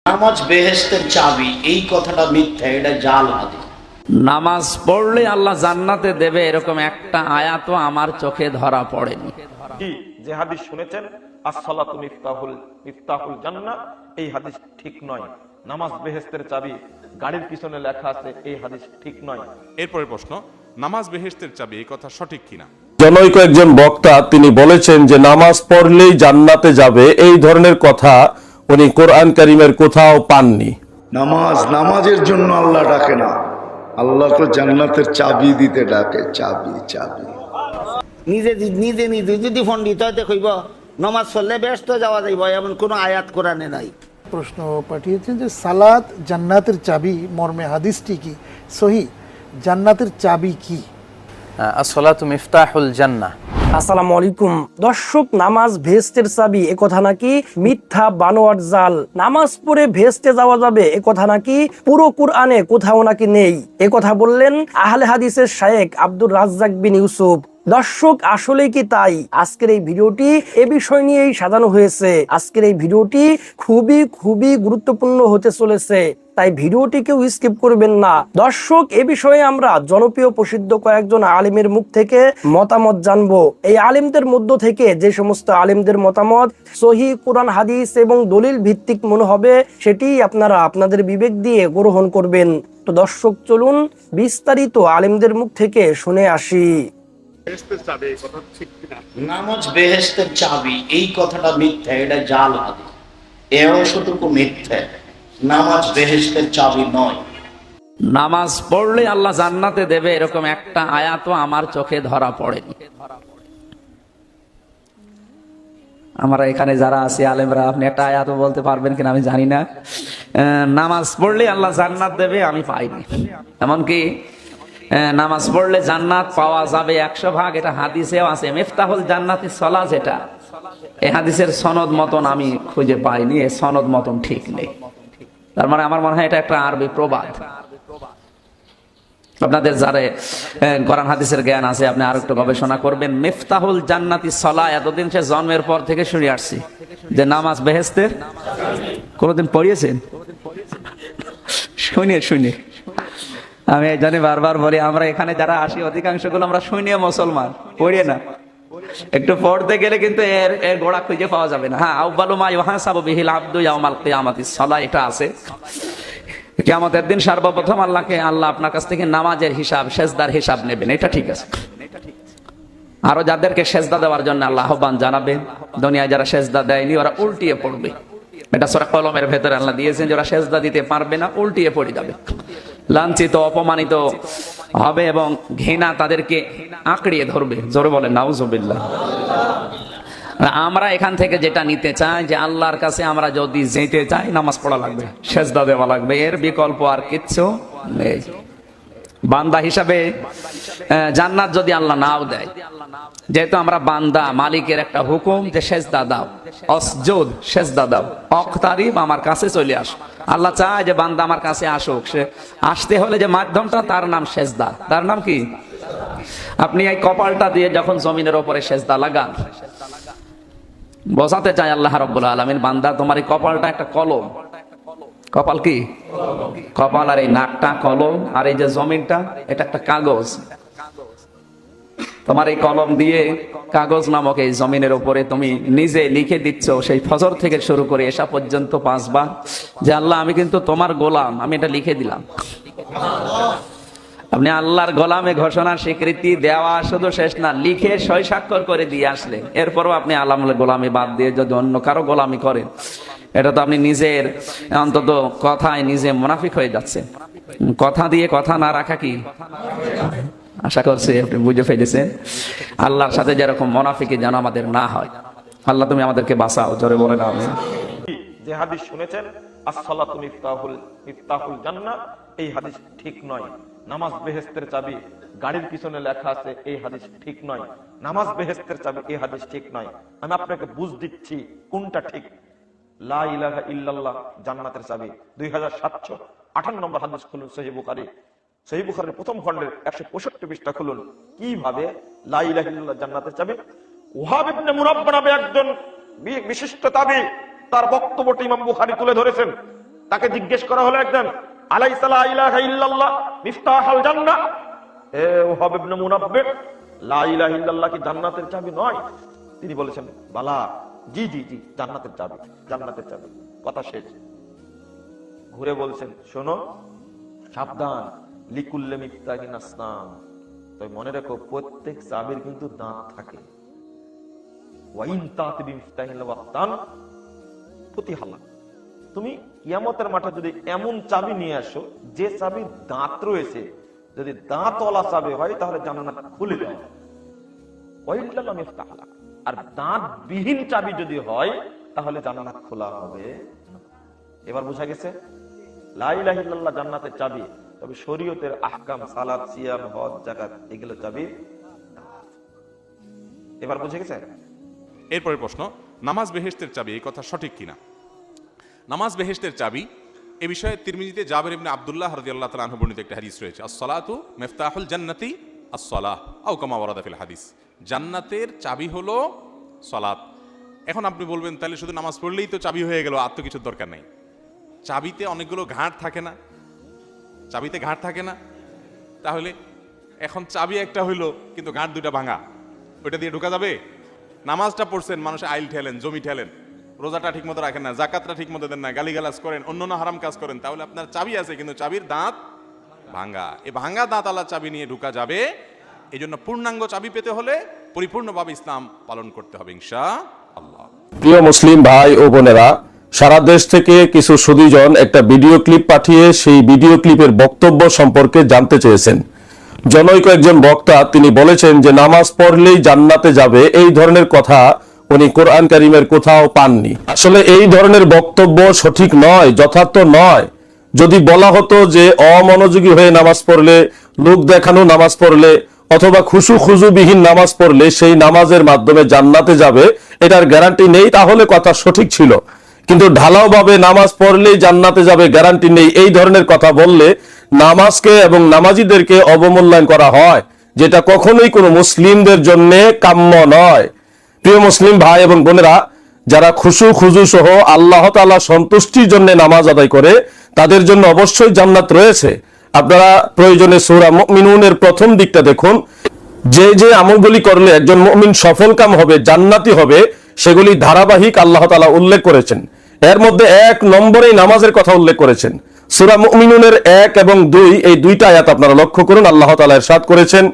নামাজ বেহেশতের চাবি, এই কথাটা মিথ্যা, এটা জাল হাদিস। নামাজ পড়লে আল্লাহ জান্নাতে দেবে এরকম একটা আয়াতও আমার চোখে ধরা পড়েনি। কি যে হাদিস শুনেছেন as-সালাতু মিফতাহুল জান্নাহ, এই হাদিস ঠিক নয়। নামাজ বেহেশতের চাবি, গাড়ির পিছনে লেখা আছে, এই হাদিস ঠিক নয়। এরপরে প্রশ্ন, নামাজ বেহেশতের চাবি, এই কথা সঠিক কিনা? জনৈক একজন বক্তা তিনি বলেছেন যে নামাজ পড়লেই জান্নাতে যাবে, এই ধরনের কথা উনি কোরআন কারীমের কোথাও পাননি। নামাজের জন্য আল্লাহ ডাকে না, আল্লাহ তো জান্নাতের চাবি দিতে ডাকে। চাবি চাবি নিজে নিজে নিজে যদি পণ্ডিত হয় দেখইব নমাজ পড়লে ব্যস্ত যাওয়া যাইব, এমন কোনো আয়াত কোরআনে নাই। প্রশ্ন পাঠিয়েছেন যে সালাত জান্নাতের চাবি মর্মে হাদিসটি কি সহি? জান্নাতের চাবি কি? as-সালাতু মিফতাহুল জান্নাহ। আসসালামু আলাইকুম দর্শক, নামাজ ভেস্টের চাবি এ কথা নাকি মিথ্যা বানোয়াট জাল। নামাজ পড়ে ভেস্টে যাওয়া যাবে এ কথা নাকি পুরো কুরআনে কোথাও নাকি নেই। এ কথা বললেন আহলে হাদিসের শায়েখ আব্দুর রাজ্জাক বিন ইউসুফ। দর্শক, আসলে কি তাই? আজকের এই ভিডিওটি এ বিষয় নিয়েই সাজানো হয়েছে। আজকের এই ভিডিওটি খুবই গুরুত্বপূর্ণ হতে চলেছে, তাই ভিডিওটি কেউ স্কিপ করবেন না। দর্শক, এ বিষয়ে আমরা জনপ্রিয় প্রসিদ্ধ কয়েকজন আলেমের মুখ থেকে মতামত জানবো। এই আলেমদের মধ্য থেকে যে সমস্ত আলেমদের মতামত সহিহ কোরআন হাদিস এবং দলিল ভিত্তিক মনে হবে, সেটি আপনারা আপনাদের বিবেক দিয়ে গ্রহণ করবেন। তো দর্শক, চলুন বিস্তারিত আলেমদের মুখ থেকে শুনে আসি। নামাজ বেহেশতের চাবি, এই কথাটা মিথ্যা, এটা জাল হাদিস। এ অংশটুকু মিথ্যা, নামাজ বেহেশতের চাবি নয়। নামাজ পড়লে আল্লাহ জান্নাতে দেবে এরকম একটা আয়াতও আমার চোখে ধরা পড়েনি। আমরা এখানে যারা আছি আলেমরা, আপনি একটা আয়াতও বলতে পারবেন কিনা আমি জানি না। নামাজ পড়লে আল্লাহ জান্নাত দেবে আমি পাইনি। এমনকি নামাজ পড়লে জান্নাত পাওয়া যাবে 100 ভাগ, এটা হাদিসেও আছে। মিফতাহুল জান্নাতি সালাত, যেটা এই হাদিসের সনদ মতন আমি খুঁজে পাইনি, এই সনদ মতন ঠিক নেই। তার মানে আমার মনে হয় এটা একটা আরবি প্রবাদ। আপনাদের যারা কোরআন হাদিসের জ্ঞান আছে, আপনি আর একটু গবেষণা করবেন। মিফতাহুল জান্নাতি সালাত, এতদিন সে জন্মের পর থেকে শুনে আসছি যে নামাজ বেহেশতের। কোনদিন পড়িয়েছেন? শুনে আমি এই জন্য বারবার বলি, আমরা এখানে যারা আসি অধিকাংশ গুলো আমরা শুনিয়ে মুসলমান, পড়িয়ে না। একটু পড়তে গেলে কিন্তু এর গোড়া খুঁজে পাওয়া যাবে না। হ্যাঁ, আউয়ালু মা ইউহাসাবু বিহিল আবদু ইয়াউমাল কিয়ামাতিস সালাহ, এটা আছে। কিয়ামতের দিন সর্বপ্রথম আল্লাহ আপনার কাছ থেকে নামাজের হিসাব, সেজদার হিসাব নেবেন, এটা ঠিক আছে। আরো যাদেরকে সেজদা দেওয়ার জন্য আল্লাহ আহ্বান জানাবেন, দুনিয়ায় যারা সেজদা দেয়নি ওরা উল্টিয়ে পড়বে। এটা সূরা কলমের ভেতরে আল্লাহ দিয়েছেন, যারা সেজদা দিতে পারবে না উল্টিয়ে পড়ে যাবে, লাঞ্ছিত অপমানিত হবে এবং ঘৃণা তাদেরকে আঁকড়িয়ে ধরবে। জোরে বলেন নাউজুবিল্লাহ। আমরা এখান থেকে যেটা নিতে চাই যে আল্লাহর কাছে আমরা যদি যেতে চাই, নামাজ পড়া লাগবে, সেজদা দেওয়া লাগবে, এর বিকল্প আর কিচ্ছু নেই। বান্দা হিসাবে জান্নাত যদি আল্লাহ নাও দেয়, যেহেতু আমরা বান্দা, মালিকের একটা হুকুম যে সেজদা দাও, অসজুদ, সেজদা দাও, অকতারিব, আমার কাছে চলে আসো। আল্লাহ চায় যে বান্দা আমার কাছে আসুক। সে আসতে হলে যে মাধ্যমটা, তার নাম সেজদা। তার নাম কি? আপনি এই কপালটা দিয়ে যখন জমিনের উপরে সেজদা লাগান, বোঝাতে চাই আল্লাহ রাব্বুল আলামিন, বান্দা তোমার এই কপালটা একটা কলম। কপাল কি? কপাল আর এই নাকটা কলম, আর এই যে জমিনটা এটা একটা কাগজ। তোমার এই কলম দিয়ে কাগজ নামক এই জমিনের উপরে তুমি নিজে লিখে দিচ্ছ, সেই ফজর থেকে শুরু করে এশা পর্যন্ত 5 বার, যে আল্লাহ আমি কিন্তু তোমার গোলাম, আমি এটা লিখে দিলাম। আপনি আল্লাহর গোলামে ঘোষণার স্বীকৃতি দেওয়া শুধু শেষ না, লিখে সই স্বাক্ষর করে দিয়ে আসলে, এরপরও আপনি আল্লাহর গোলামি বাদ দিয়ে যদি অন্য কারো গোলামি করেন, এটা তো আপনি নিজের অন্তত কথায় নিজে মুনাফিক হয়ে যাচ্ছে। কথা দিয়ে কথা না রাখা কি? আশা করছি আপনি বুঝে ফেলেছেন। আল্লাহর সাথে যেরকম মুনাফিকি যেন আমাদের না হয়। আল্লাহ তুমি আমাদেরকে বাঁচাও, জোরে বলেন আমিন। যে হাদিস শুনেছেন as-সালাতু মিফতাহুল জান্নাহ, এই হাদিস ঠিক নয়। নামাজ বেহেশতের চাবি, গাড়ির পিছনে লেখা আছে, এই হাদিস ঠিক নয়। নামাজ বেহেশতের চাবি, এই হাদিস ঠিক নয়। আমি আপনাকে বুঝ দিচ্ছি কোনটা ঠিক। লা ইলাহা ইল্লাল্লাহ জান্নাতের চাবি, 2758 নম্বর হাদিস খুলুন সহিহ বুখারী। সহিহ বুখারীর প্রথম খণ্ডের 165 পৃষ্ঠা খুলুন। কিভাবে লা ইলাহা ইল্লাল্লাহ জান্নাতের চাবি? ওয়াহাব ইবনে মুরাব্বা নামে একজন বিশিষ্ট তাবী, তার বক্তব্যটি ইমাম বুখারী তুলে ধরেছেন। তাকে জিজ্ঞেস করা হলো একজন, আলাইসা লা ইলাহা ইল্লাল্লাহ মিফতাহুল জান্নাহ, এ ওহাব ইবনে মুনাব্বিহ, লা ইলাহা ইল্লাল্লাহ কি জান্নাতের চাবি নয়? তিনি বলেছেন, বালা, জি জি জি, জান্নাতের চাবি, জান্নাতের চাবি। কথা শেষ। ঘুরে বলছেন, শোনো, সাবধান, লিকুল্লি মিফতাহিন আসনান, তবে মনে রাখো প্রত্যেক চাবির কিন্তু দাঁত থাকে। ওয়াইন তাতি বিমিফতাহিল ওয়াক্তান ফুতিহাল্লাহ। তুমি কিয়ামতের মাঠে যদি এমন চাবি নিয়ে আসো যে চাবির দাঁত রয়েছে, যদি দাঁতওয়ালা চাবি হয় তাহলে জান্নাত খুলে দেওয়া, ওয়াইল্লাল্লাহ মিফতাহাল্লাহ। আর দাঁত বিহীন চাবি যদি হয় তাহলে জান্নাত খোলা হবে না। এবার বোঝা গেছে লা ইলাহা ইল্লাল্লাহ জান্নাতের চাবি, তবে শরীয়তের আহকাম, সালাত, সিয়াম, হজ, যাকাত এগুলো চাবি। এবার বুঝে গেছে? এরপরে প্রশ্ন, নামাজ বেহেশতের চাবি, এই কথা সঠিক কিনা? নামাজ বেহেশতের চাবি, এ বিষয়ে তিরমিজিতে জাবের ইবনে আব্দুল্লাহ রাদিয়াল্লাহু তাআলা আনহু বর্ণিত একটা হাদিস রয়েছে, আস-সালাতু মিফতাহুল জান্নাতি আস-সালাহ আও কামা ওয়ারাদা ফিল হাদিস। জান্নাতের চাবি হলো সালাত। এখন আপনি বলবেন, তাহলে শুধু নামাজ পড়লেই তো চাবি হয়ে গেল, আর তো কিছুর দরকার নেই। চাবিতে অনেকগুলো ঘাট থাকে না? চাবিতে ঘাট থাকে না? তাহলে এখন চাবি একটা হইলো কিন্তু ঘাট দুইটা ভাঙা, ওইটা দিয়ে ঢোকা যাবে? নামাজটা পড়ছেন, মানুষে আইল ঠেলেন, জমি ঠেলেন, রোজাটা ঠিক মতো রাখেন না, জাকাতটা ঠিক মতো দেন না, গালিগালাজ করেন, অন্য হারাম কাজ করেন, তাহলে আপনার চাবি আছে কিন্তু চাবির দাঁত ভাঙা। এই ভাঙা দাঁত আলা চাবি নিয়ে ঢোকা যাবে? এই জন্য পূর্ণাঙ্গ চাবি পেতে হলে পরিপূর্ণভাবে ইসলাম পালন করতে হবে ইনশাআল্লাহ। প্রিয় মুসলিম ভাই ও বোনেরা, সারা দেশ থেকে কিছু সুধীজন একটা ভিডিও ক্লিপ পাঠিয়ে সেই ভিডিও ক্লিপের বক্তব্য সম্পর্কে জানতে চেয়েছেন। জনৈক একজন বক্তা তিনি বলেছেন যে নামাজ পড়লেই জান্নাতে যাবে, এই ধরনের কথা উনি কোরআন কারীমের কোথাও পাননি। আসলে এই ধরনের বক্তব্য সঠিক নয়, যথার্থ নয়। যদি বলা হতো যে অমনোযোগী হয়ে নামাজ পড়লে, লোক দেখানো নামাজ পড়লে অথবা খুশু খুজুবিহীন নামাজ পড়লে সেই নামাজের মাধ্যমে জান্নাতে যাবে, এটার গ্যারান্টি নেই, তাহলে কথা সঠিক ছিল। কিন্তু ঢালাও ভাবে নামাজ পড়লেই জান্নাতে যাবে গ্যারান্টি নেই, এই ধরনের কথা বললে নামাজকে এবং নামাজীদেরকে অবমূল্যায়ন করা হয়, যেটা কখনোই কোনো মুসলিমদের জন্য কাম্য নয়। প্রিয় মুসলিম ভাই এবং বোনেরা, যারা খুশু খুজু সহ আল্লাহ তাআলা সন্তুষ্টির জন্য নামাজ আদায় করে তাদের জন্য অবশ্যই জান্নাত রয়েছে। আপনারা প্রয়োজনে সূরা মুমিনুনের প্রথম দিকটা দেখুন, যে যে আমলগুলি করলে একজন মুমিন সফলকাম হবে, জান্নাতি হবে, সেগুলি ধারাবাহিক আল্লাহ তাআলা উল্লেখ করেছেন। এর মধ্যে 1 নম্বরেই নামাজের কথা উল্লেখ করেছেন। সূরা মুমিনুনের 1 এবং 2 এই দুইটা আয়াত আপনারা লক্ষ্য করুন। আল্লাহ তাআলা ইরশাদ করেছেন,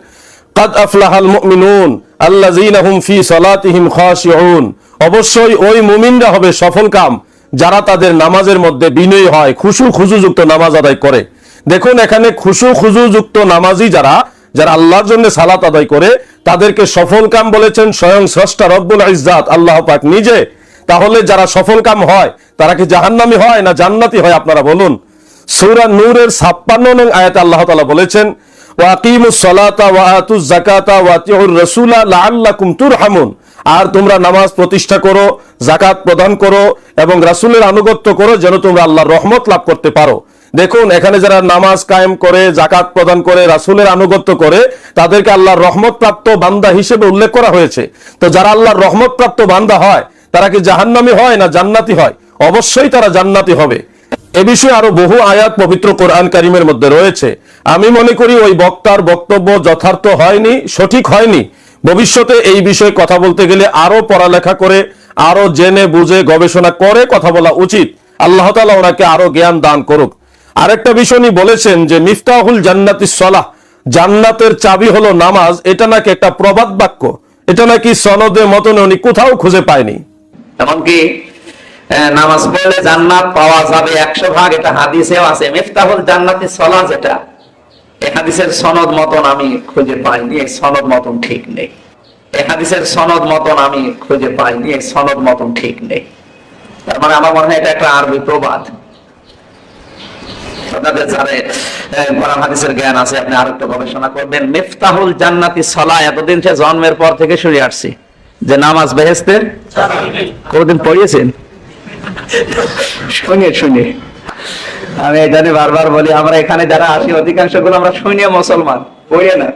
কাদ আফলাহাল মুমিনুন আল্লাযীনা হুম ফি সালাতিহিম খাশিউন। অবশ্যই ওই মুমিনরা হবে সফলকাম যারা তাদের নামাজের মধ্যে বিনয়ী হয়, খুশু খুজুযুক্ত নামাজ আদায় করে। দেখুন এখানে খুশু খুজুযুক্ত নামাজি যারা আল্লাহর জন্য সালাত আদায় করে তাদেরকে সফলকাম বলেছেন স্বয়ং স্রষ্টা রব্বুল ইজ্জাত আল্লাহ পাক নিজে। তাহলে যারা সফলকাম হয় তারা কি জাহান্নামী হয় না জান্নাতি হয়? আপনারা বলুন। সূরা নূরের 56 নং আয়াতে আল্লাহ তাআলা বলেছেন, ওয়া আকিমুস সালাতা ওয়া আতুজ যাকাতা ওয়া আতিউর রাসূলা লাআল্লাকুম তুরহামুন। আর তোমরা নামাজ প্রতিষ্ঠা করো, যাকাত প্রদান করো এবং রাসূলের আনুগত্য করো যেন তোমরা আল্লাহর রহমত লাভ করতে পারো। দেখুন এখানে যারা নামাজ কায়েম করে, যাকাত প্রদান করে, রাসূলের আনুগত্য করে, তাদেরকে আল্লাহর রহমত প্রাপ্ত বান্দা হিসেবে উল্লেখ করা হয়েছে। তো যারা আল্লাহর রহমত প্রাপ্ত বান্দা হয় তারা কি জাহান্নামী হয় না জান্নাতি হয়? অবশ্যই তারা জান্নাতি হবে। এ বিষয়ে আরো বহু আয়াত পবিত্র কোরআন কারীমের মধ্যে রয়েছে। আমি মনে করি ওই বক্তার বক্তব্য যথার্থ হয়নি, সঠিক হয়নি। ভবিষ্যতে এই বিষয়ে কথা বলতে গেলে আরো পড়ালেখা করে, আরো জেনে বুঝে গবেষণা করে কথা বলা উচিত। আল্লাহ তাআলা ওনাকে আরো জ্ঞান দান করুক। আরেকটা বিষয় উনি বলেছেন যে মিফতাহুল জান্নাতিস সালাহ, জান্নাতের চাবি হলো নামাজ। এটা নাকি একটা প্রবাদ বাক্য, এটা নাকি সনদে মতনে উনি কোথাও খুঁজে পায়নি। এমনকি নামাজ পড়লে জান্নাত পাওয়া যাবে 100%, এটা হাদিসেও আছে। মিফতাহুল জান্নাতিস সালাহ, যেটা এই হাদিসের সনদ মতন আমি খুঁজে পাইনি, এই সনদ মতন ঠিক নেই। এই হাদিসের সনদ মতন আমি খুঁজে পাইনি, এই সনদ মতন ঠিক নেই। তার মানে আমার মনে হয় এটা একটা আরবি প্রবাদ। আপনাদের যারা কোরআন হাদিসের জ্ঞান আছে আপনি আরো একটু গবেষণা করবেন। মিফতাহুল জান্নাতিস সালাহ এতদিন সে জন্মের পর থেকে শুনে আসছি যে নামাজ বেহেশতের চাবি। কোনদিন পড়িয়েছেন? শুনে আমি জানি, বারবার বলি, আমরা এখানে যারা আসি অধিকাংশ গুলো আমরা শুনে মুসলমান, পড়িয়ে না।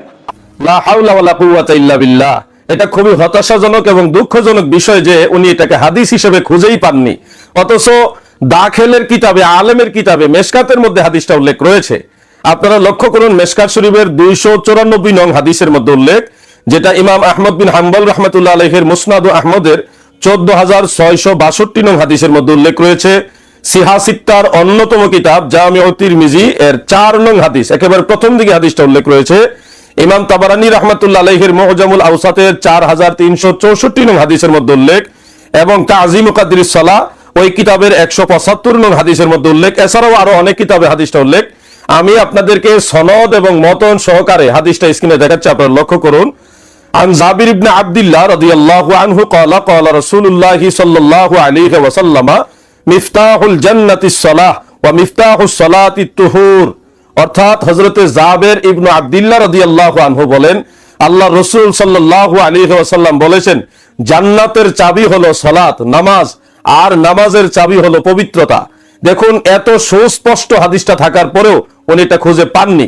লা হাওলা ওয়ালা কুওয়াতা ইল্লা বিল্লাহ। এটা খুবই হতাশাজনক এবং দুঃখজনক বিষয় যে উনি এটাকে হাদিস হিসেবে খুঁজেই পাননি। অথচ দাখিলের কিতাবে, আলেমের কিতাবে, মেশকাতের মধ্যে হাদিসটা উল্লেখ রয়েছে। আপনারা লক্ষ্য করুন, মেশকাত শরীফের 294 নং হাদিসের মধ্যে উল্লেখ, যেটা ইমাম আহমদ বিন হাম্বল রহমতুল্লাহ আলাইহির মুসনাদ আহমদের 14662 নং হাদিসের মধ্যে উল্লেখ রয়েছে। সিহাসিত্তার অন্যতম কিতাব জামিউ তিরমিজি এর 4 নং হাদিস, একেবারে প্রথম দিকে হাদিসটা উল্লেখ রয়েছে। ইমাম তাবারানী রহমতুল্লাহ আলাইহির মুআজামুল আওসাতের 4364 নং হাদিসের মধ্যে উল্লেখ, এবং তাজিম কাদরিস সালাহ ওই কিতাবের 175 নং হাদিসের মধ্যে উল্লেখ। এছাড়াও আরো অনেক কিতাবে হাদিসটা উল্লেখ। আমি আপনাদেরকে সনদ এবং মতন সহকারে হাদিসটা স্ক্রিনে দেখাচ্ছি, আপনারা লক্ষ্য করুন। আন জাবির ইবনে আব্দুল্লাহ রাদিয়াল্লাহু আনহু ক্বালা ক্বালা রাসূলুল্লাহ সাল্লাল্লাহু আলাইহি ওয়াসাল্লাম মিফতাহুল জান্নাতিস সালাহ ওয়া মিফতাহুস সালাতিত তুহুর। অর্থাৎ হযরতে জাবির ইবনে আব্দুল্লাহ রাদিয়াল্লাহু আনহু বলেন, আল্লাহ রাসূল সাল্লাল্লাহু আলাইহি ওয়াসাল্লাম বলেছেন, জান্নাতের চাবি হলো সালাত, নামাজ, আর নামাজের চাবি হলো পবিত্রতা। দেখুন, এত সুস্পষ্ট হাদিসটা থাকার পরেও উনি এটা খুঁজে পাননি।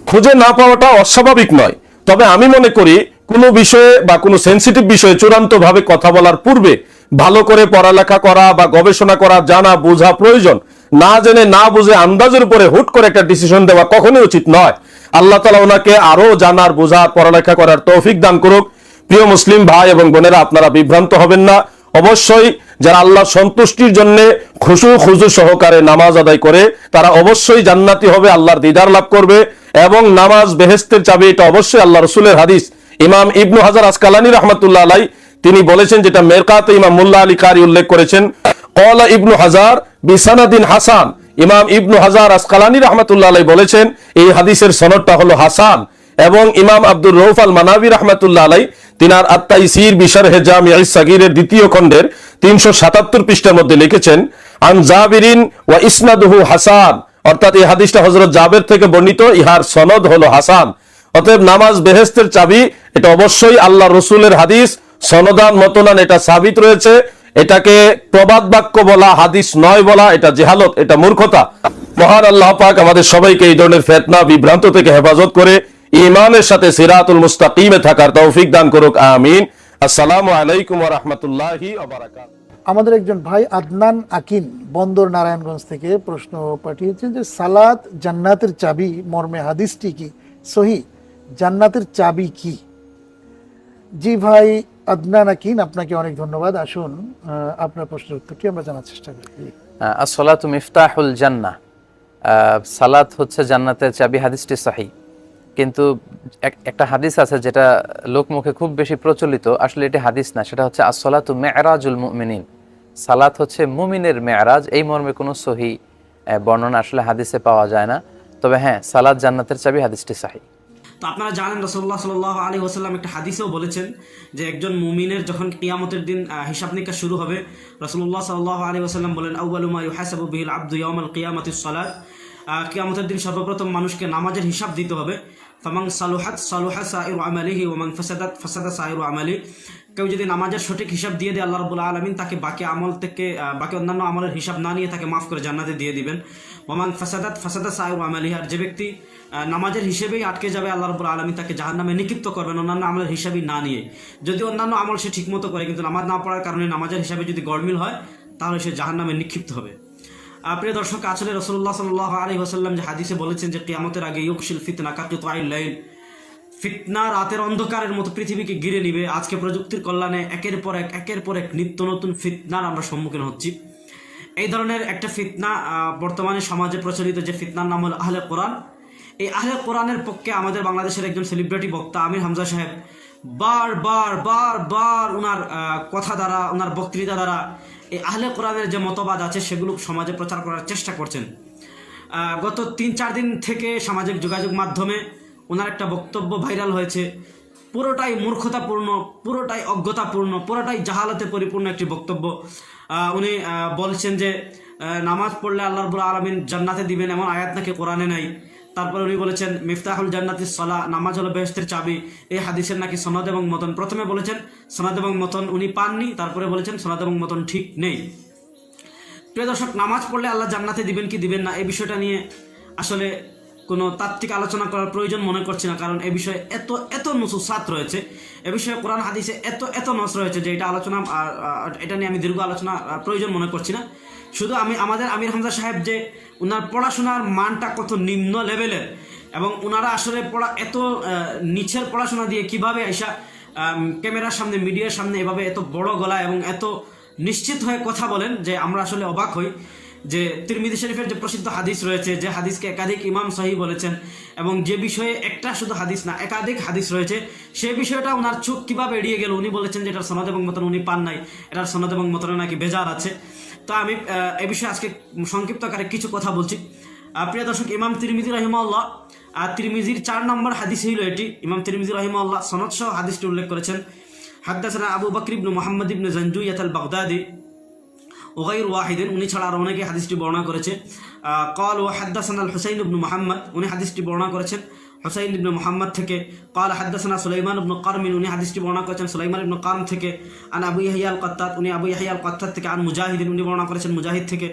খুঁজে না পাওয়াটা অস্বাভাবিক নয়, তবে আমি মনে করি কোনো বিষয়ে বা কোনো সেনসিটিভ বিষয়ে চূড়ান্ত ভাবে কথা বলার পূর্বে ভালো করে পড়ালেখা করা বা গবেষণা করা, জানা বোঝা প্রয়োজন। না জেনে না বুঝে আন্দাজের উপরে হুট করে একটা ডিসিশন দেওয়া কখনোই উচিত নয়। আল্লাহ তাআলা ওনাকে আরো জানার, বোঝার, পড়ালেখা করার তৌফিক দান করুক। প্রিয় মুসলিম ভাই এবং বোনেরা, আপনারা বিভ্রান্ত হবেন না। অবশ্যই যারা আল্লাহ সন্তুষ্টির জন্য খুশু সহকারে নামাজ আদায় করে তারা অবশ্যই জান্নাতি হবে, আল্লাহর দিদার লাভ করবে, এবং নামাজ বেহেশতের চাবি, এটা অবশ্যই আল্লাহ রাসূলের হাদিস। ইমাম ইবনু হাজার আসকালানী রাহমাতুল্লাহ আলাইহি তিনি বলেছেন, যেটা মেরকাতে ইমাম মুল্লা আলী কারি উল্লেখ করেছেন, ক্বালা ইবনু হাজার বিসানাদিন হাসান। ইমাম ইবনু হাজার আসকালানী রাহমাতুল্লাহ আলাইহি বলেছেন এই হাদিসের সনদটা হলো হাসান। এবং ইমাম আব্দুর রউফ আল মানাবী রাহমাতুল্লাহ আলাইহি তিনার আত-তাইসির বিশরহে জামিউস সাগীরের 2য় খণ্ডের 377 পৃষ্ঠার মধ্যে লিখেছেন, আন জাবিরিন ওয়া ইসনাদুহু হাসান। অর্থাৎ এই হাদিসটা হযরত জাবের থেকে বর্ণিত, ইহার সনদ হলো হাসান। অতএব নামাজ বেহেশতের চাবি, এটা অবশ্যই আল্লাহ রসুলের হাদিস, সনদান মতনান এটা সাবিত রয়েছে। এটাকে প্রবাদ বাক্য বলা, হাদিস নয় বলা, এটা জেহালত, এটা মূর্খতা। মহান আল্লাহ পাক আমাদের সবাইকে এই ধরনের ফিতনা বিভ্রান্ত থেকে হেফাজত করে ঈমানের সাথে সিরাতুল মুস্তাকিমে থাকার তৌফিক দান করুক, আমিন। আসসালামু আলাইকুম ওয়া রাহমাতুল্লাহি ওয়া বারাকাতুহু। আমাদের একজন ভাই আদনান আকিন বন্দর নারায়ণগঞ্জ থেকে প্রশ্ন পাঠিয়েছেন যে সালাত জান্নাতের চাবি মর্মে হাদিসটি কি সহি? জান্নাতের চাবি কি? জি ভাই আদনান আকিন, আপনাকে অনেক ধন্যবাদ। আসুন আপনার প্রশ্নের উত্তরটি আমরা জানার চেষ্টা করি। আসসালাতু মিফতাহুল জান্নাহ, সালাত হচ্ছে জান্নাতের চাবি, হাদিসটি সহিহ। কিন্তু একটা হাদিস আছে যেটা লোকমুখে খুব বেশি প্রচলিত, আসলে এটি হাদিস না, সেটা হচ্ছে আসসালাতু মি'রাজুল মুমিনিন, সালাত হচ্ছে মুমিনের মে'রাজ। এই মর্মে কোনো সহি বর্ণনা আসলে হাদিসে পাওয়া যায় না। তবে হ্যাঁ, সালাত জান্নাতের চাবি, হাদিসটি সহিহ। তো আপনারা জানেন রাসূলুল্লাহ সাল্লাল্লাহু আলাইহি ওয়াসাল্লাম একটা হাদিসেও বলেছেন যে একজন মুমিনের যখন কিয়ামতের দিন হিসাব নিকাশ শুরু হবে, রাসূলুল্লাহ সাল্লাল্লাহু আলাইহি ওয়াসাল্লাম বলেন, আউয়ালু মা ইউহাসাবু বিহিল আবদু ইয়াউমাল কিয়ামাতিস সালাত। কিয়ামতের দিন সর্বপ্রথম মানুষকে নামাজের হিসাব দিতে হবে। ফামান সালুহাত সালুহা সাইরু আমালিহি ওয়া মান ফাসাদাত ফাসাদা সাইরু আমালি। কেউ যদি নামাজের সঠিক হিসাব দিয়ে দেয়, আল্লাহ রাব্বুল আলামিন তাকে বাকি আমল থেকে, বাকি অন্যান্য আমলের হিসাব না নিয়ে তাকে মাফ করে জান্নাতে দিয়ে দিবেন। ওয়া মান ফাসাদাত ফাসাদা সাইরু আমালিহি। আর যে ব্যক্তি নামাজের হিসেবেই আটকে যাবে, আল্লাহ রাব্বুল আলামিন তাকে জাহান্নামে নিক্ষিপ্ত করবেন অন্যান্য আমলের হিসাবই না নিয়ে। যদি অন্যান্য আমল সে ঠিকমতো করে, কিন্তু নামাজ না পড়ার কারণে নামাজের হিসাবে যদি গড়মিল হয়, তাহলে সে জাহান্নামে নিক্ষিপ্ত হবে। প্রিয় দর্শক, আসলে রাসূলুল্লাহ সাল্লাল্লাহু আলাইহি ওয়াসাল্লাম যে হাদিসে বলেছেন যে কিয়ামতের আগে ইউকশিল ফিতনা কাকিতাইল লাইল, ফিতনা রাতের অন্ধকারের মতো পৃথিবীকে ঘিরে নিবে। আজকে প্রযুক্তির কল্যাণে একের পর এক নিত্য নতুন ফিতনার আমরা সম্মুখীন হচ্ছি। এই ধরনের একটা ফিতনা বর্তমানে সমাজে প্রচলিত, যে ফিতনার নাম হলো আহলে কোরআন। এই আহলে কোরআনের পক্ষে আমাদের বাংলাদেশের একজন সেলিব্রিটি বক্তা আমির হামজা সাহেব বারবার ওনার কথা দ্বারা, ওনার বক্তৃতা দ্বারা এই আহলে কোরআনের যে মতবাদ আছে সেগুলো সমাজে প্রচার করার চেষ্টা করছেন। গত 3-4 দিন থেকে সামাজিক যোগাযোগ মাধ্যমে ওনার একটা বক্তব্য ভাইরাল হয়েছে। পুরোটাই মূর্খতাপূর্ণ, পুরোটাই অজ্ঞতাপূর্ণ, পুরোটাই জাহালাতে পরিপূর্ণ একটি বক্তব্য। উনি বলছেন যে নামাজ পড়লে আল্লাহ রাব্বুল আলামিন জান্নাতে দিবেন, এমন আয়াত নাকি কোরআনে নাই। তারপরে উনি বলেছেন মিফতাহুল জান্নাতিস সালাহ, নামাজ হলো বেহেশতের চাবি। এই হাদিসের নাকি সনদ এবং মতন, প্রথমে বলেছেন সনদ এবং মতন উনি পাননি, তারপরে বলেছেন সনদ এবং মতন ঠিক নেই। প্রিয় দর্শক, নামাজ পড়লে আল্লাহ জান্নাতে দিবেন কি দিবেন না, এই বিষয়টা নিয়ে আসলে কোনো তাত্ত্বিক আলোচনা করার প্রয়োজন মনে করছি না, কারণ এ বিষয়ে এত নুসুসাত রয়েছে, এ বিষয়ে কোরআন হাদিসে এত নস রয়েছে যে এটা নিয়ে আমি দীর্ঘ আলোচনা প্রয়োজন মনে করছি না। শুধু আমাদের আমির হামজা সাহেব যে ওনার পড়াশোনার মানটা কত নিম্ন লেভেলের, এবং ওনারা আসলে এত নিচের পড়াশোনা দিয়ে কিভাবে আইসা ক্যামেরার সামনে, মিডিয়ার সামনে এভাবে এত বড় গলা এবং এত নিশ্চিত হয়ে কথা বলেন যে আমরা আসলে অবাক হই। যে তিরমিজি শরীফের যে প্রসিদ্ধ হাদিস রয়েছে, যে হাদিসকে একাধিক ইমাম সহিহ বলেছেন, এবং যে বিষয়ে একটা শুধু হাদিস না একাধিক হাদিস রয়েছে, সেই বিষয়টা ওনার চোখ কিভাবে এড়িয়ে গেল। উনি বলেছেন যে এটার সনদ এবং মতন উনি পান নাই, এটার সনদ এবং মতনে নাকি বেজার আছে। তো আমি এ বিষয়ে আজকে সংক্ষিপ্ত আকারে কিছু কথা বলছি। প্রিয় দর্শক, ইমাম তিরমিজি রাহিমাহুল্লাহ তিরমিজির 4 নম্বর হাদিস হইল এটি। ইমাম তিরমিজি রাহিমাহুল্লাহ সনদ সহ হাদিসটি উল্লেখ করেছেন। হাদ্দাসানা আবু বকর ইবনে মুহাম্মদ ইবনে জানজুইয়াত আল বাগদাদি ওগাইর ওয়াহিদিন, উনি ছাড়া আরো অনেকে হাদিসটি বর্ণনা করেছে। قال وحدثنا الحسين بن محمد, উনি হাদিসটি বর্ণনা করেছেন হুসাইন ইবনে মুহাম্মদ থেকে। قال حدثنا সুলাইমান ইবনে কারমিন, উনি হাদিসটি বর্ণনা করেছেন সুলাইমান ইবনে কারম থেকে। আন আবু ইয়াহইয়া আল কাত্তাত, উনি আবু ইয়াহইয়া আল কাত্তাত থেকে। আন মুজাহিদিন, উনি বর্ণনা করেছেন মুজাহিদ থেকে।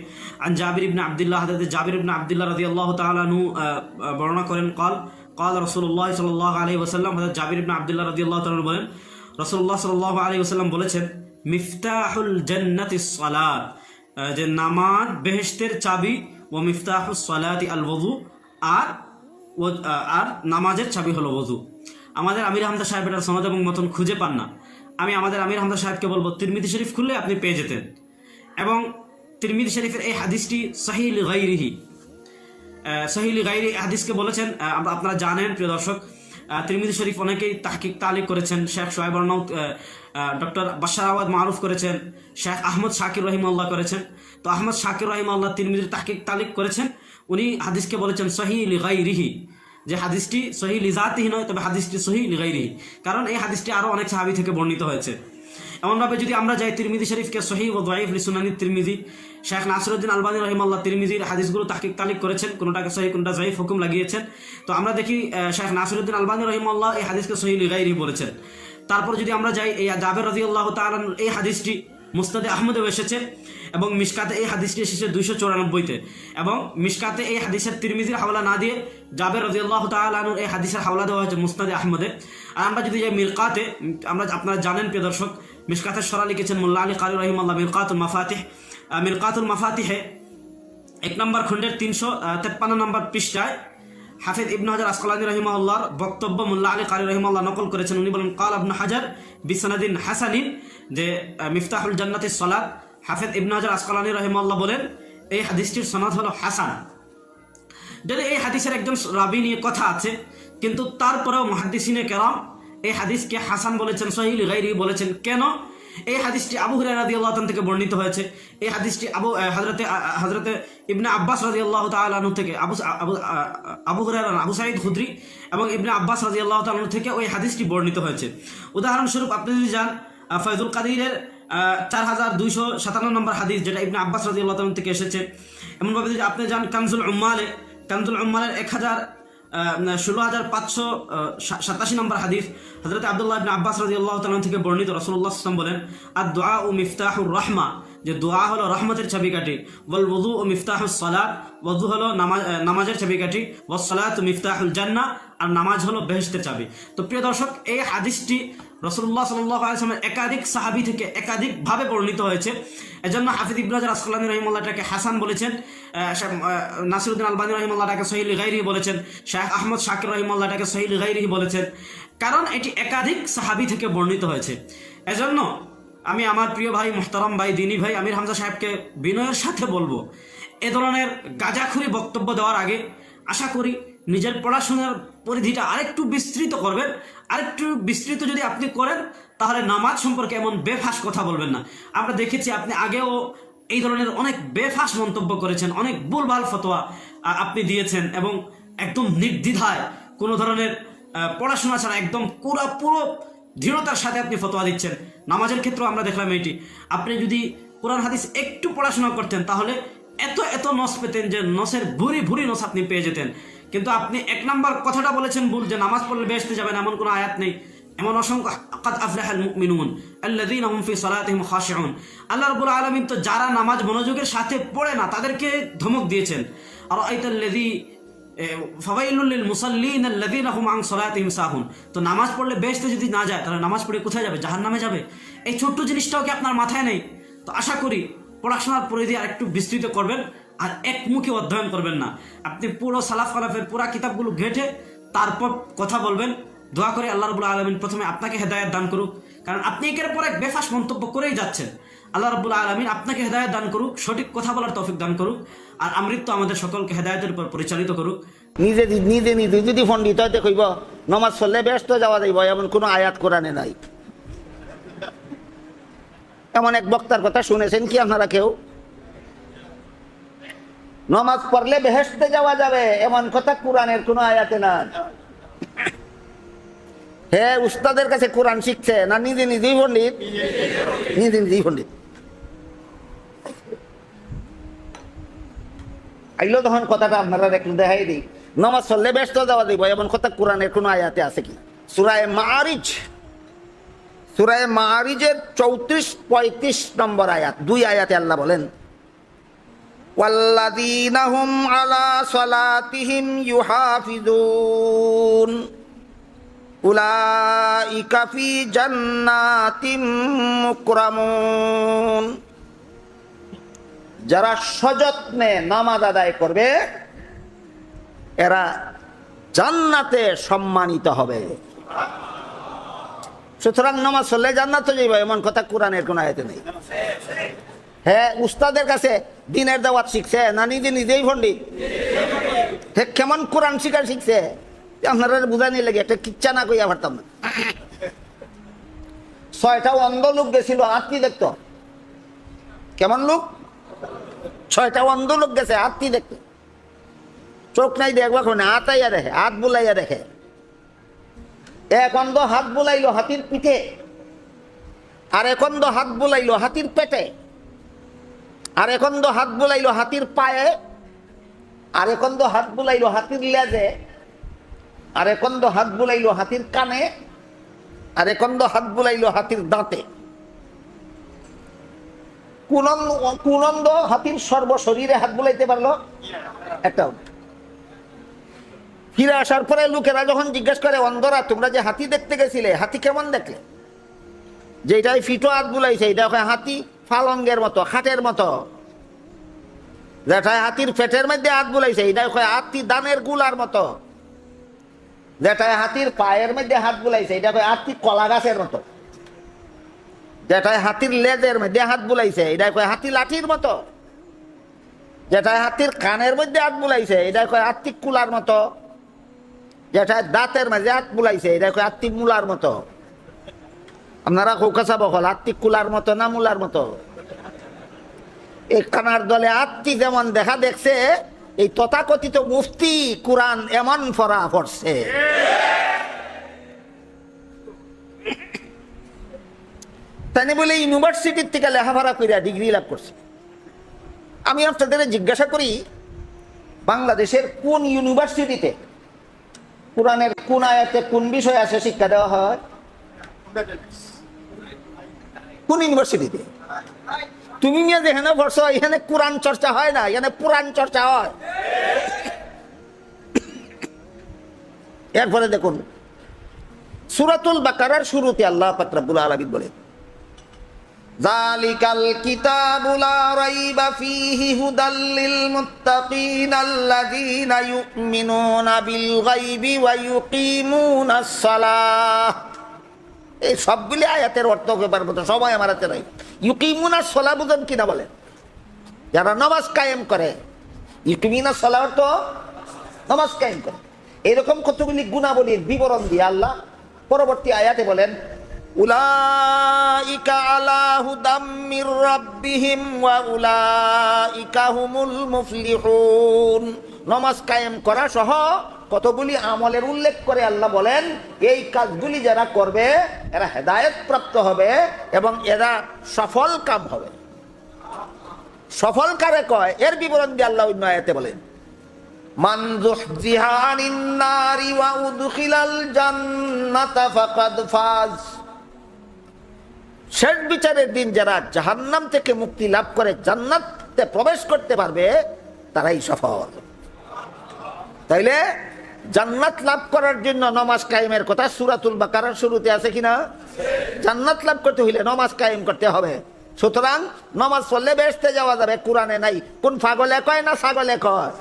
আন জাবির ইবনে আব্দুল্লাহ, হযরত জাবির ইবনে আব্দুল্লাহ রাদিয়াল্লাহু তাআলা আনহু বর্ণনা করেন قال قال রাসূলুল্লাহ সাল্লাল্লাহু আলাইহি ওয়াসাল্লাম, হযরত জাবির ইবনে আব্দুল্লাহ রাদিয়াল্লাহু তাআলা বলেন রাসূলুল্লাহ সাল্লাল্লাহু আলাইহি ওয়াসাল্লাম বলেছেন মিফতাহুল জান্নাতিস সালাত, যে নামাজ বেহেশতের চাবি, ও মিফতাহুস সালাতি আল ওযু, আর নামাজের চাবি হলো ওযু। আমাদের আমির হামজা সাহেব এটার সনদ এবং মতন খুঁজে পান না। আমি আমাদের আমির হামজা সাহেবকে বলবো তিরমিজি শরীফ খুললে আপনি পেয়ে যেতেন, এবং তিরমিজি শরীফের এই হাদিসটি সহিহ লিগাইরিহি, সহিহ লিগাইরি হাদিসকে বলেছেন। আপনারা জানেন প্রিয় দর্শক, তিরমিজি শরীফ অনেকেই তাহকিক তালিক করেছেন। শেখ সোহাইব আরনাউত, ডক্টর বাশার আওয়াদ মারুফ করেছেন, শেখ আহমদ শাকির রহিমাল্লাহ করেছেন। তো আহমদ শাকির রহিমাল্লাহ তিরমিজির তাহকিক তালিক করেছেন। উনি হাদিসকে বলেছেন সহিহ লিগাইরিহি, যে হাদিসটি সহিহ লিজাতিহি নয়, তবে হাদিসটি সহিহ লিগাইরিহি, কারণ এই হাদিসটি আরো অনেক সাহাবী থেকে বর্ণিত হয়েছে। এমনভাবে যদি আমরা যাই তিরমিজি শরীফকে সহিহ ও দাঈফ লিসুনানি তিরমিজি, শেখ নাসিরউদ্দিন আলবানী রহিমাল্লাহ তিরমিজির হাদিসগুলো তাহকিক তালিক করেছেন, কোনটাকে সহিহ কোনটা দাঈফ হুকুম লাগিয়েছেন। তো আমরা দেখি শেখ নাসিরউদ্দিন আলবানী রহিমাল্লাহ এই হাদিসকে সহিহ লিগাইরিহি বলেছেন। তারপর যদি আমরা যাই এই জাবের রাদিয়াল্লাহু তাআলা এই হাদিসটি মুসনাদে আহমদেও এসেছে, এবং মিশকাতে এই হাদিসটি এসেছে 294-তে, এবং মিশকাতে এই হাদিসের তিরমিজির হাওলা না দিয়ে জাবের রাদিয়াল্লাহু তাআলা আনহু এই হাদিসের হাওলা দেওয়া হয়েছে মুসনাদে আহমদে। আর আমরা যদি যাই মিরকাতে, আপনারা জানেন প্রিয় দর্শক, মিশকাতের সরা লিখেছেন মোল্লা আলী কারি রহিমাল্লাহ মিরকাতুল মাফাতিহ। মিরকাতুল মাফাতিহে 1 নম্বর খণ্ডের 353 নম্বর পৃষ্ঠায় হাফিজ ইবনে হাজার আসকালানী রাহিমাহুল্লাহর বক্তব্য মোল্লা আলী কারি রাহিমাহুল্লাহ নকল করেছেন। উনি বলেন কাল ইবনে হাজার বিসনাদিন হাসানিন, যে মিফতাহুল জান্নাতিস সালাত, হাফিজ ইবনে হাজার আসকালানী রাহিমাহুল্লাহ বলেন এই হাদিসটির সনদ হলো হাসান। যদি এই হাদিসের একজন রাবী নিয়ে কথা আছে, কিন্তু তারপরেও মুহাদ্দিসিনে কেরাম এই হাদিসকে হাসান বলেছেন, সহিহ লিগাইরিহি বলেছেন। কেন? এই হাদিসটি আবু হুরায়রা রাদিয়াল্লাহু তাআলা থেকে বর্ণিত হয়েছে। এই হাদিসটি হযরতে ইবনে আব্বাস রাদিয়াল্লাহু তাআলা আনহু থেকে, আবু হুরায়রা, আবু সাঈদ খুদরি এবং ইবনে আব্বাস রাদিয়াল্লাহু তাআলা আনহু থেকে ওই হাদিসটি বর্ণিত হয়েছে। উদাহরণস্বরূপ আপনি যদি যান ফয়জুল কাদিরের 4257 নম্বর হাদিস, যেটা ইবনে আব্বাস রাদিয়াল্লাহু তাআলা থেকে এসেছে। এমনভাবে যদি আপনি যান কানজুল উম্মালের 16587 নম্বর হাদিস, হযরত আব্দুল্লাহ ইবনে আব্বাস রাদিয়াল্লাহু তাআলা থেকে বর্ণিত, রাসূলুল্লাহ সাল্লাল্লাহু আলাইহি ওয়াসাল্লাম বলেন আদ-দুআউ মিফতাহুর রাহমা, যে দোয়া হলো রহমতের চাবিকাঠি, ওয়াল ওযু মিফতাহুস সালাত, ওযু হলো নামাজের চাবিকাঠি, ওয়াস সালাতু মিফতাহুল জান্নাহ, আর নামাজ হলো বেহেশতের চাবি। তো প্রিয় দর্শক, এই হাদিসটি রাসূলুল্লাহ সাল্লাল্লাহু আলাইহি ওয়াসাল্লামের একাধিক সাহাবী থেকে একাধিকভাবে বর্ণিত হয়েছে। এজন্য হাফিজ ইবনে হাজার আসকালানী রাহিমাহুল্লাহ এটাকে হাসান বলেছেন, নাসিরউদ্দিন আলবানী রাহিমাহুল্লাহ এটাকে সহিহ লিগাইরিহি বলেছেন, শেখ আহমদ শাকির রাহিমাহুল্লাহ এটাকে সহিহ লিগাইরিহি বলেছেন, কারণ এটি একাধিক সাহাবী থেকে বর্ণিত হয়েছে। এজন্য আমি আমার প্রিয় ভাই, মুহতারাম ভাই, দিনী ভাই আমির হামজা সাহেবকে বিনয়ের সাথে বলবো, এ ধরনের গাঁজাখুরি বক্তব্য দেওয়ার আগে আশা করি নিজের পড়াশোনার পরিধিটা আরেকটু বিস্তৃত করবেন। আরেকটু বিস্তৃত যদি আপনি করেন, তাহলে নামাজ সম্পর্কে এমন বেফাস কথা বলবেন না। আমরা দেখেছি আপনি আগেও এই ধরনের অনেক বেফাস মন্তব্য করেছেন, অনেক ভুলভাল ফতোয়া আপনি দিয়েছেন, এবং একদম নির্দ্বিধায় কোনো ধরনের পড়াশোনা ছাড়া একদম পুরো দৃঢ়তার সাথে আপনি ফতোয়া দিচ্ছেন। নামাজের ক্ষেত্রেও আমরা দেখলাম এইটি। আপনি যদি কোরআন হাদিস একটু পড়াশোনা করতেন, তাহলে এত নস পেতেন যে নসের ভুরি নস আপনি পেয়ে যেতেন। কিন্তু আপনি 1 নম্বর কথাটা বলেছেন ভুল, যে নামাজ পড়লে বেহেশতে যাবেন, এমন কোনো আয়াত নেই। এমন অসংখ্য কাদ আফলাহাল মুমিনুন আল্লাযীনা হুম ফি সালাতিহিম খাশিউন, আল্লাহ রাব্বুল আলামিন তো যারা নামাজ মনোযোগের সাথে পড়ে না তাদেরকে ধমক দিয়েছেন। আরাআইতাল্লাযী ফাওয়াইলুল লিল মুসাল্লিন আল্লাযীনা হুম আন সালাতিহিম সাহুন। তো নামাজ পড়লে বেহেশতে যদি না যায়, তাহলে নামাজ পড়ে কোথায় যাবে? জাহান্নামে যাবে। এই ছোট্ট জিনিসটাও কি আপনার মাথায় নেই? তো আশা করি পড়াশোনার পরিধি আর একটু বিস্তৃত করবেন, আর একমুখী অধ্যয়ন করবেন না। আপনি পুরো সালাফ খালাফের পুরা কিতাবগুলো ঘেঁটে তারপর কথা বলবেন। দোয়া করে আল্লাহ রাব্বুল আলামিন প্রথমে আপনাকে হেদায়েত দান করুক, কারণ আপনি একের পর এক বেফাস মন্তব্য করেই যাচ্ছেন। আল্লাহ রাব্বুল আলামিন আপনাকে হেদায়েত দান করুক, সঠিক কথা বলার তৌফিক দান করুক, আর আমৃত্যু আমাদের সকলকে হেদায়েতের উপর পরিচালিত করুক। নিজে নিজে নিজে যদি পণ্ডিত হইতে কইব নমাজ পড়লে ব্যস্ত যাওয়া যাইব, এমন কোনো আয়াত কোরআনে নাই। এমন এক বক্তার কথা শুনেছেন কি আপনারা কেউ? নমাজ পড়লে বেহেশতে যাওয়া যাবে এমন কথা কোরআনের কোনো আয়াতে না। হে উস্তাদের কাছে কোরআন শিখছে না নিজে নিজেই পণ্ডিত? নিজে নিজেই পণ্ডিত। আইলো তখন কথাটা আপনারা একটু দেখাই দিই, নমাজ পড়লে ব্যস্ত যাওয়া যাইব এমন কথা কোরআনের কোনো আয়াতে আছে কি? সূরা মাআরিজ, সূরা মাআরিজের 34-35 নম্বর আয়াত, 2 আয়াতে আল্লাহ বলেন, ওয়াল্লাযীনা হুম আলা সালাতিহিম ইউহাফিজুন উলাইকা ফি জান্নাতিম মুকরামুন। যারা সযত্নে নামাজ আদায় করবে এরা জান্নাতে সম্মানিত হবে। সুতরাং নামাজ পড়লে জান্নাতে যাইবে এমন কথা কোরআনের কোন আয়াতে নেই। হ্যাঁ, উস্তাদের কাছে দিনের দাওয়াত শিখছে না নিজে নিজেই পণ্ডিত? কেমন কোরআন শিখার শিখছে আপনারা বুঝানি লাগে, একটা কিচ্ছা না কইয়া পারতাম না। 6টা অন্ধ লোক গেছিল, হাতি দেখতো। কেমন লোক? 6টা অন্ধ লোক গেছে হাতি দেখতো। চোখ নাই দেখবা কোনে, হাত আইয়া দেখে, হাত বুলাইয়া দেখে। এক অন্ধ হাত বুলাইলো হাতির পিঠে, আর এক অন্ধ হাত বুলাইলো হাতির পেটে, আর এক অন্ধ হাত বুলাইলো হাতির পায়ে, আর এক অন্ধ হাত বুলাইলো হাতির লেজে, আর এক অন্ধ হাত বুলাইলো হাতির কানে, আর এক অন্ধ হাত বুলাইলো হাতির দাঁতে। কোন অন্ধ হাতির সর্বশরীরে হাত বুলাইতে পারলো? একটা। ফিরে আসার পরে লোকেরা যখন জিজ্ঞেস করে, অন্ধরা তোমরা যে হাতি দেখতে গেছিলে হাতি কেমন দেখলে? যেটাই ফিটো হাত বুলাইছে এটা হাতি ফালঙ্গের মতো, খাটের মতো। যেটাই হাতির পেটের মধ্যে হাত বুলাইছে এটা হাতি দানের গুলার মতো। যেটাই হাতির পায়ের মধ্যে হাত বুলাইছে এটা হাতি কলা গাছের মতো। যেটাই হাতির লেজের মধ্যে হাত বুলাইছে এটা হাতি লাঠির মতো। যেটাই হাতির কানের মধ্যে হাত বুলাইছে এটা হাতি কুলার মতো। যেটাই দাঁতের মাঝে হাত বুলাইছে এটা হাতি মূলার মতো। আপনারা কৌকাছা বকল হাতি কুলার মতো না মূলার মতো? এই কানার দলে হাতি যেমন দেখা দেখছে, এই তথাকথিত মুফতি কুরআন এমন ফরা পড়ছে। তাই বলে ইউনিভার্সিটির থেকে লেখাপড়া করিয়া ডিগ্রি লাভ করছে। আমি আপনাদের জিজ্ঞাসা করি, বাংলাদেশের কোন ইউনিভার্সিটিতে কোরআনের কোন আয়াতে কোন বিষয় আছে শিক্ষা দেওয়া হয়? কোন ইউনিভার্সিটিতে? তুমি নিয়ে যেখানে পড়ছো এখানে কোরআন চর্চা হয় না, এখানে পুরাণ চর্চা হয়। এরপরে দেখুন সূরাতুল বাকারার শুরুতে আল্লাহ পাক রব্বুল আলামিন বলেন, যালিকাল কিতাবু লা রাইবা ফীহি হুদাল লিল মুত্তাকিন আল্লাযীনা ইউমিনুনা বিল গায়বি ওয়া ইউকিমুনাস সালাহ। এই সবগুলি আয়াতের অর্থ কইবার মতো সময় আমার হাতে নাই। ইউকিমুনাস সালাহ বুঝেন কিনা বলেন? যারা নামাজ কায়েম করে। ইউকিমুনাস সালাহ অর্থ নামাজ কায়েম করে। এরকম কতগুলি গুণাবলীর বিবরণ দিয়ে আল্লাহ পরবর্তী আয়াতে বলেন, উলাইকা আলা হুদাম মির রাব্বিহিম ওয়া উলাইকা হুমুল মুফলিহুন। নামাজ কায়েম করা সহ কতগুলি আমলের উল্লেখ করে আল্লাহ বলেন, এই কাজগুলি যারা করবে এরা হেদায়েত প্রাপ্ত হবে এবং এরা সফল কাম হবে। সফল কারে কয় এর বিবরণ দিয়ে আল্লাহ অন্য আয়াতে বলেন, মান যুহজিহা আনিন নারি ওয়া উদখিলাল জান্নাতা ফাকাদ ফাজ। শেষ বিচারের দিন যারা জাহান্নাম থেকে মুক্তি লাভ করে জান্নাতে প্রবেশ করতে পারবে তারাই সফল। তাইলে জান্নাত লাভ করার জন্য নামাজ কায়েমের কথা সূরাতুল বাকারার শুরুতে আছে কিনা? জান্নাত লাভ করতে হইলে নামাজ কায়েম করতে হবে। সুতরাং নামাজ পড়লে বেহেশতে যাওয়া যাবে, কোরআনে নাই। কোন পাগলে কয় না ছাগলে কয়?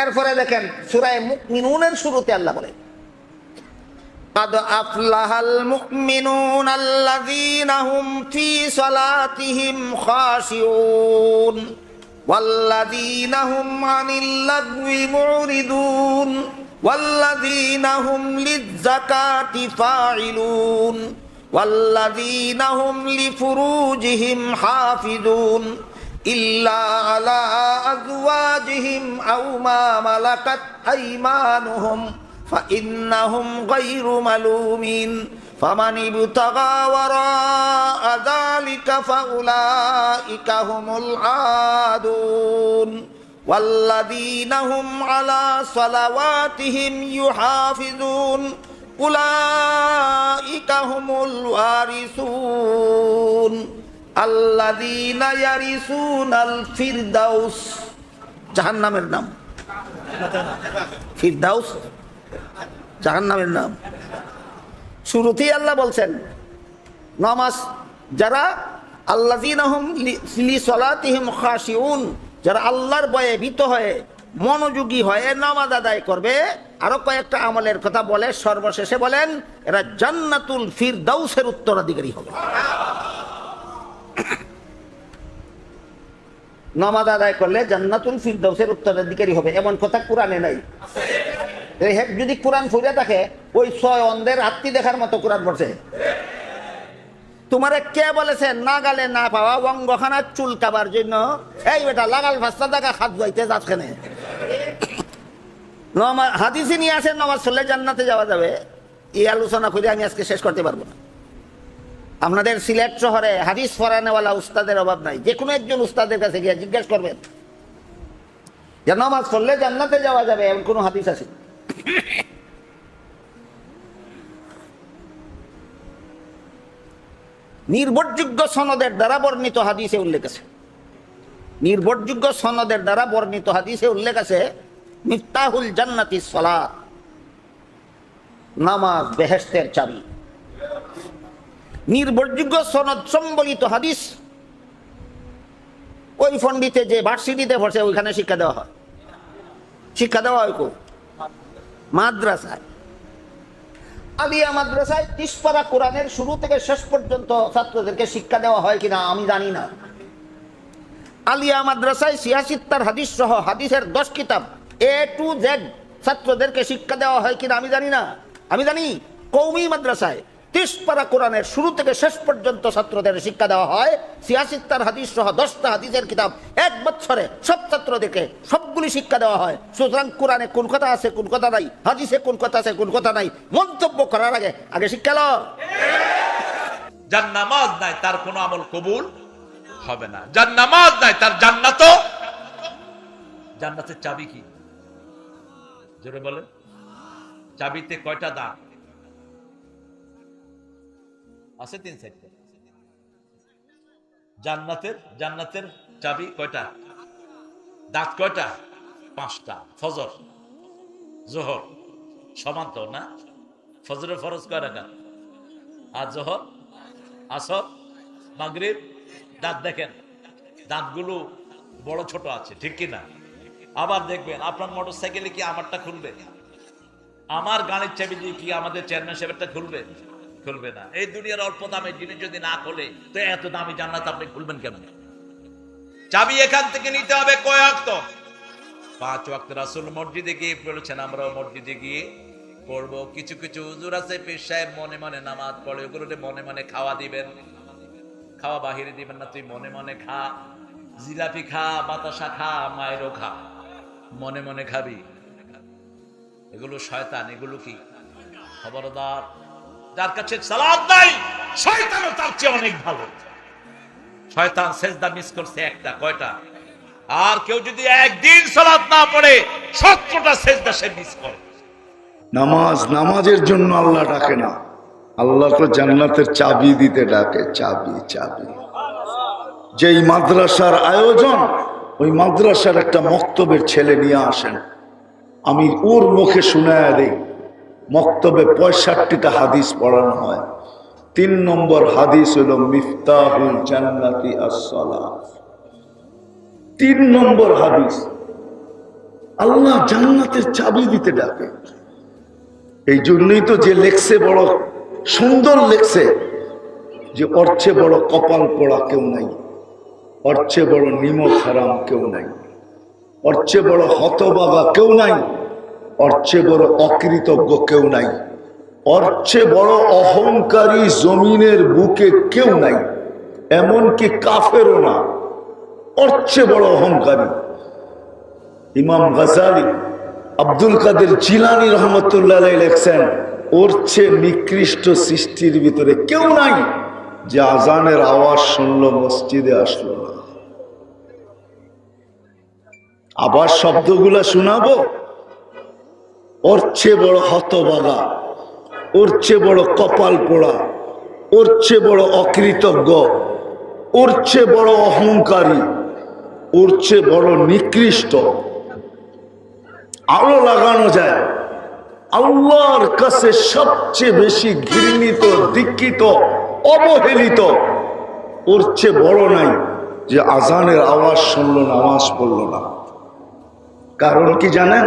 এরপরে দেখেন সূরা মুমিনুনের শুরুতে আল্লাহ বলে قد أفلح المؤمنون الذين هم في صلاتهم خاشعون والذين هم عن اللغو معرضون والذين هم للزكاة فاعلون والذين هم لفروجهم حافظون إلا على أزواجهم أو ما ملكت أيمانهم فإنهم غير ملومين فمن ابتغى وراء ذلك فأولئك هم العادون والذين هم على صلواتهم يحافظون أولئك هم الوارثون الذين يرثون الفردوس জাহান্নামের নাম ফিরদাউস জাহান্নামের নাম। শুরুতেই আল্লাহ বলছেন নামাজ যারা আল্লাযীনা হুম লিসালাতিহিম খাশিউন, যারা আল্লাহর ভয়ে ভীত হয়ে মনোযোগী হয়ে নামাজ আদায় করবে। আরো কয়েকটা আমলের কথা বলে সর্বশেষে বলেন এরা জান্নাতুল ফিরদাউসের উত্তরাধিকারী হবে। নামাজ আদায় করলে জান্নাতুল ফিরদাউসের উত্তরাধিকারী হবে, এমন কথা কোরআনে নাই। যদি কোরআন ফুরে থাকে ওই 6 অন্ধের আত্মি দেখার মতো কোরআন পড়ছে। তোমারে কে বলেছে না গালে না পাওয়া অঙ্গখানা চুলকাবার জন্য এই বেটা লাগাল ফাস্তা দেখা হাত ধুইতে যাচ্ছেনে? হাদিসে নিয়ে আসেন নামাজ পড়লে জান্নাতে যাওয়া যাবে। এই আলোচনা করে আমি আজকে শেষ করতে পারবো না। আপনাদের সিলেট শহরে হাদিস পড়ানোওয়ালা উস্তাদের অভাব নাই। যে কোনো একজন উস্তাদের কাছে গিয়ে জিজ্ঞেস করবেন যে নামাজ পড়লে জান্নাতে যাওয়া যাবে এমন কোন হাদিস আছে? নির্ভরযোগ্য সনদের দ্বারা বর্ণিত হাদিসে উল্লেখ আছে, নির্ভরযোগ্য সনদের দ্বারা বর্ণিত হাদিসে উল্লেখ আছে মিফতাহুল জান্নাতিস সালাত, নামাজ বেহেশতের চাবি। নির্ভরযোগ্য সনদ সম্বলিত হাদিস ওই পণ্ডিতে যে ভার্সিটিতে পড়ছে ওইখানে শিক্ষা দেওয়া হয়। শিক্ষা দেওয়া হয় কো? মাদ্রাসায়, আলিয়া মাদ্রাসায় 30 পারা কোরআনের শুরু থেকে শেষ পর্যন্ত ছাত্রদেরকে শিক্ষা দেওয়া হয় কিনা আমি জানি না। আলিয়া মাদ্রাসায় 86 হাদিস সহ হাদিসের 10 কিতাব A to Z ছাত্রদেরকে শিক্ষা দেওয়া হয় কিনা আমি জানি না। আমি জানি কওমি মাদ্রাসায় 30 পারা কোরআনের শুরু থেকে শেষ পর্যন্ত ছাত্রদের শিক্ষা দেওয়া হয়। 86 হাদিস সহ 10টা হাদিসের কিতাব 1 বছরে সব ছাত্রদেরকে সবগুলি শিক্ষা দেওয়া হয়। সুতরাং কোরআনে কোন কথা আছে কোন কথা নাই, হাদিসে কোন কথা আছে কোন কথা নাই মন্তব্য করার আগে শিক্ষা লো। যার নামাজ নাই তার কোনো আমল কবুল হবে না। যার নামাজ নাই তার জান্নাতের চাবি কি? জোরে বলেন। চাবিতে কয়টা দাঁত আছে? 3-4টা। জান্নাতের চাবি কয়টা? দাঁত কয়টা? 5টা। ফজর জোহর সমান তো না? ফজরের ফরজ কয় রাকাত? আর জোহর আসর মাগরিব। দাঁত দেখেন, দাঁতগুলো বড় ছোট আছে, ঠিক কি না? আবার দেখবেন আপনার মোটরসাইকেলে কি আমারটা খুলবে? আমার গাড়ির চাবি দিয়ে কি আমাদের চেয়ারম্যান সাহেবেরটা খুলবে? খুলবে না। এই দুনিয়ার অল্প দামের জিনিস যদি না খোলে তো এত দামি জান্নাত আপনি খুলবেন কেমনে? চাবি এখান থেকে নিতে হবে কয় ওয়াক্ত? 5 ওয়াক্ত। রাসূল মসজিদে গিয়ে বলেছেন আমরাও মসজিদে গিয়ে পড়বো। কিছু কিছু হুজুর আছে পীর সাহেব মনে মনে নামাজ পড়ে, ওগুলোতে মনে মনে খাওয়া দিবেন। খাওয়া বাহিরে দিবেন না, তুই মনে মনে খা, জিলাপি খা, বাতাসা খা, মায়েরও খা, মনে মনে খাবি। এগুলো শয়তান। এগুলো কি? খবরদার, যার কাছে সালাত নাই শয়তানও তার চেয়ে অনেক ভালো। শয়তান সেজদা মিস করছে একটা, কয়টা? আর কেউ যদি একদিন সালাত না পড়ে 17টা সেজদা সে মিস করে। নামাজের জন্য আল্লাহ ডাকে না, আল্লাহ তো জান্নাতের চাবি দিতে ডাকে। চাবি। যেই মাদ্রাসার আয়োজন, ওই মাদ্রাসার একটা মক্তবের ছেলে নিয়ে আসেন, আমি ওর মুখে শুনায়া দেই। মক্তবে 65টা হাদিস পড়ানো হয়। 3 নম্বর হাদিস হলো মিফতাহুল জান্নাতি আস-সালাত। 3 নম্বর হাদিস, আল্লাহ জান্নাতের চাবি দিতে ডাকে। এই জন্যই তো যে লেখছে বড় সুন্দর লেখছে যে ওর চেয়ে বড় কপাল পোড়া কেউ নাই, ওর চেয়ে বড় নিমক হারাম কেউ নাই, ওর চেয়ে বড় হতবাগা কেউ নাই, ওর চেয়ে বড় অকৃতজ্ঞ কেউ নাই, ওর চেয়ে বড় অহংকারী জমিনের বুকে কেউ নাই, এমনকি কাফেরও না, ওর চেয়ে বড় অহংকারী। ইমাম গাজালি, আব্দুল কাদের জিলানী রহমতুল্লাহ আলাইহি লেখছেন, ওর চেয়ে নিকৃষ্ট সৃষ্টির ভিতরে কেউ নাই যে আজানের আওয়াজ শুনলো মসজিদে আসলো না। আবার শব্দগুলা শোনাবো, ওর চেয়ে বড় হতভাগা, ওর চেয়ে বড় কপাল পোড়া, ওর চেয়ে বড় অকৃতজ্ঞ, ওর চেয়ে বড় অহংকারী, ওর চেয়ে বড় নিকৃষ্ট আলো লাগানো যায়। আল্লাহর কাছে সবচেয়ে বেশি ঘৃণিত, দীক্ষিত, অবহেলিত ওর চেয়ে বড় নাই যে আজানের আওয়াজ শুনলো, নামাজ পড়লো না। কারণ কি জানেন?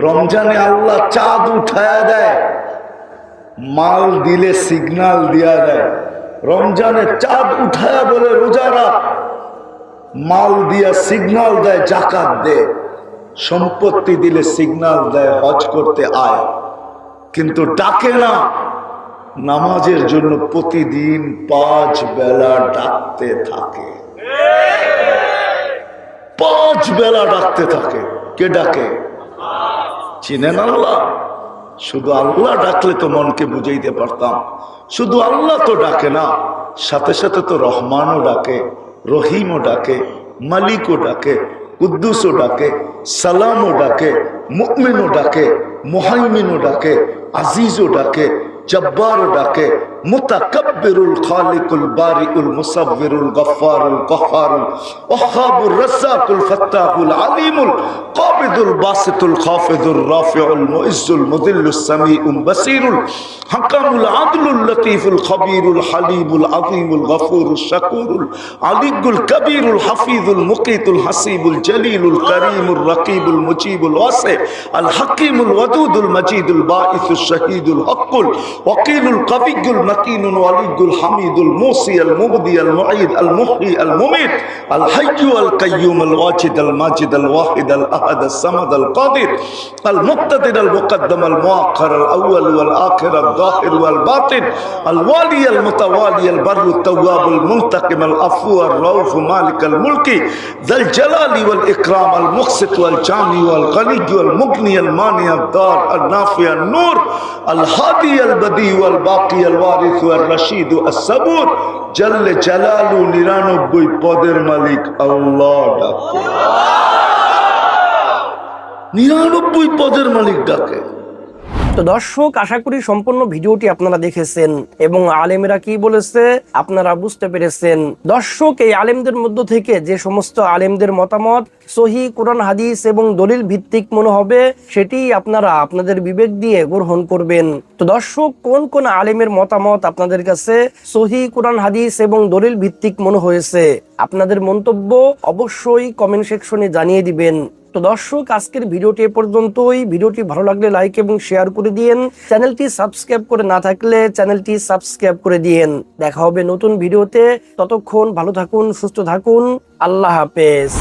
রমজানে আল্লাহ চাঁদ উঠায়া দেয়, মাল দিলে সিগন্যাল দিয়া দেয়। রমজানে চাঁদ উঠায়া বলে রোজা রাখ, মাল দিয়া সিগন্যাল দেয় জাকাত দে, সম্পত্তি দিলে সিগন্যাল দেয় হজ করতে আয়, কিন্তু ডাকে না নামাজের জন্য। প্রতিদিন 5 বেলা ডাকতে থাকে, 5 বেলা ডাকতে থাকে। কে ডাকে? চিনেন আল্লাহ? শুধু আল্লাহ ডাকলে তো মনকে বুঝাইতে পারতাম। শুধু আল্লাহ তো ডাকে না, সাথে সাথে তো রহমানও ডাকে, রহিমও ডাকে, মালিকও ডাকে, কুদ্দুসও ডাকে, সালামও ডাকে, মুমিনও ডাকে, মুহাইমিনও ডাকে, আজিজও ডাকে, জব্বারও ডাকে, মুতাকাব্বিরুল খালিকুল বারিউল মুসাব্বিরুল গফফারুল কহ্হারুল ওয়াহ্হাবুর রাজ্জাকুল ফাত্তাহুল আলিমুল কাবিদুল বাসিতুল খাফিদুর রাফিউল মুইজ্জুল মুযিল্লুস সামিউল বাসিরুল হাকামুল আদলুল লতীফুল খবীরুল হালিমুল আযীমুল গফুরুশ শাকুরুল আলিয়ুল কবীরুল হাফিজুল মুকিতুল হাসিবুল জলিলুল করিমুর রকিবুল মুজিবুল ওয়াসি আল হাকিমুল ওয়াদুদুল মজিদুল বাঈসুশ শাহীদুল হকুল ওয়াকিলুল কবিয়ুল متين ولي الحميد الموصي المبدي المعيد المحيي المميت الحي القيوم الواجد الماجد الواحد الأحد الصمد القادر المقتدر المقدم المؤخر الأول والآخر الظاهر والباطن الوالي المتوالي البر التواب المنتقم العفو الرؤوف مالك الملك ذا الجلال والإكرام المقسط والجامع والغني والمغني المانع الدار النافع النور الهادي البديع والباقي الوارث والرشيد الصبور جل جلاله 99 পদের মালিক আল্লাহ ডাকে। 99 পদের মালিক ডাকে। তো দর্শক, আশা করি সম্পূর্ণ ভিডিওটি আপনারা দেখেছেন এবং আলেমেরা কি বলেছে আপনারা বুঝতে পেরেছেন। দর্শক, এই আলেমদের মধ্য থেকে যে সমস্ত আলেমদের মতামত সহিহ কোরআন হাদিস এবং দলিল ভিত্তিক মনে হবে সেটি আপনারা আপনাদের বিবেক দিয়ে গ্রহণ করবেন। তো দর্শক, কোন কোন আলেমের মতামত আপনাদের কাছে সহিহ কোরআন হাদিস এবং দলিল ভিত্তিক মনে হয়েছে আপনাদের মন্তব্য অবশ্যই কমেন্ট সেকশনে জানিয়ে দিবেন। তো দর্শক, আজকের ভিডিওটি এ পর্যন্তই। ভিডিওটি ভালো লাগলে লাইক এবং শেয়ার করে দিয়েন। চ্যানেলটি সাবস্ক্রাইব করে না থাকলে চ্যানেলটি সাবস্ক্রাইব করে দিয়েন। দেখা হবে নতুন ভিডিওতে। ততক্ষণ ভালো থাকুন, সুস্থ থাকুন। আল্লাহ হাফেজ।